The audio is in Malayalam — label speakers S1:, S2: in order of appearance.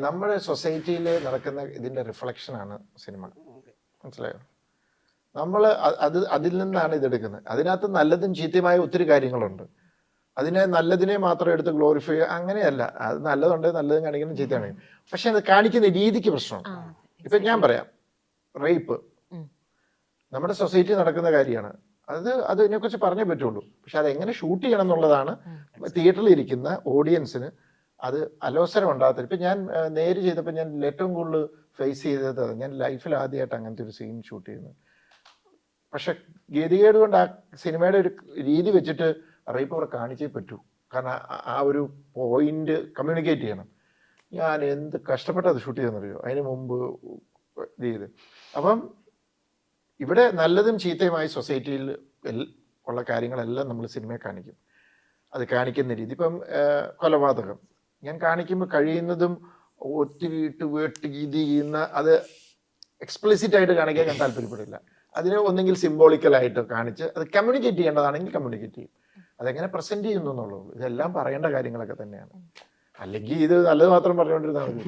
S1: നമ്മുടെ സൊസൈറ്റിയിൽ നടക്കുന്ന ഇതിന്റെ റിഫ്ലക്ഷനാണ് സിനിമ. മനസ്സിലായോ? നമ്മൾ അതിൽ നിന്നാണ് ഇതെടുക്കുന്നത്. അതിനകത്ത് നല്ലതും ചീത്തയുമായ ഒത്തിരി കാര്യങ്ങളുണ്ട്. നല്ലതിനെ മാത്രം എടുത്ത് ഗ്ലോറിഫൈ അങ്ങനെയല്ല. അത് നല്ലതുണ്ട്, നല്ലതും കാണിക്കണം, ചീത്തയാണ്. പക്ഷെ അത് കാണിക്കുന്ന രീതിക്ക് പ്രശ്നമാണ്. ഇപ്പൊ ഞാൻ പറയാം, റേപ്പ് നമ്മുടെ സൊസൈറ്റി നടക്കുന്ന കാര്യമാണ്. അതിനെക്കുറിച്ച് പറഞ്ഞേ പറ്റുള്ളൂ. പക്ഷെ അതെങ്ങനെ ഷൂട്ട് ചെയ്യണം എന്നുള്ളതാണ് തിയേറ്ററിൽ ഇരിക്കുന്ന ഓഡിയൻസിന് അത് അലോസരം ഉണ്ടാകത്തില്ല. ഇപ്പം ഞാൻ നേര് ചെയ്തപ്പോൾ ഞാൻ ഏറ്റവും കൂടുതൽ ഫേസ് ചെയ്തത് ഞാൻ ലൈഫിൽ ആദ്യമായിട്ട് അങ്ങനത്തെ ഒരു സീൻ ഷൂട്ട് ചെയ്യുന്നത്. പക്ഷെ ഗതികേട് കൊണ്ട് ആ സിനിമയുടെ ഒരു രീതി വെച്ചിട്ട് റേപ്പ് അവിടെ കാണിച്ചേ പറ്റൂ. കാരണം ആ ഒരു പോയിന്റ് കമ്മ്യൂണിക്കേറ്റ് ചെയ്യണം. ഞാൻ എന്ത് കഷ്ടപ്പെട്ടത് ഷൂട്ട് ചെയ്തെന്നറിയോ അതിന് മുമ്പ് ഇത് ചെയ്ത്. അപ്പം ഇവിടെ നല്ലതും ചീത്തയുമായി സൊസൈറ്റിയിൽ ഉള്ള കാര്യങ്ങളെല്ലാം നമ്മൾ സിനിമയെ കാണിക്കും. അത് കാണിക്കുന്ന രീതി ഇപ്പം കൊലപാതകം ഞാൻ കാണിക്കുമ്പോൾ കഴിയുന്നതും ഒത്തിരി ഇട്ട് വെട്ടി ഇത് ചെയ്യുന്ന അത് എക്സ്പ്ലിസിറ്റ് ആയിട്ട് കാണിക്കാൻ ഞാൻ താല്പര്യപ്പെടില്ല. അതിനെ ഒന്നെങ്കിൽ സിംബോളിക്കലായിട്ട് കാണിച്ച് അത് കമ്മ്യൂണിക്കേറ്റ് ചെയ്യേണ്ടതാണെങ്കിൽ കമ്മ്യൂണിക്കേറ്റ് ചെയ്യും. അതെങ്ങനെ പ്രസന്റ് ചെയ്യുന്നു എന്നുള്ളൂ. ഇതെല്ലാം പറയേണ്ട കാര്യങ്ങളൊക്കെ തന്നെയാണ്. അല്ലെങ്കിൽ ഇത് നല്ലത് മാത്രം പറഞ്ഞുകൊണ്ടിരുന്നാൽ മതി.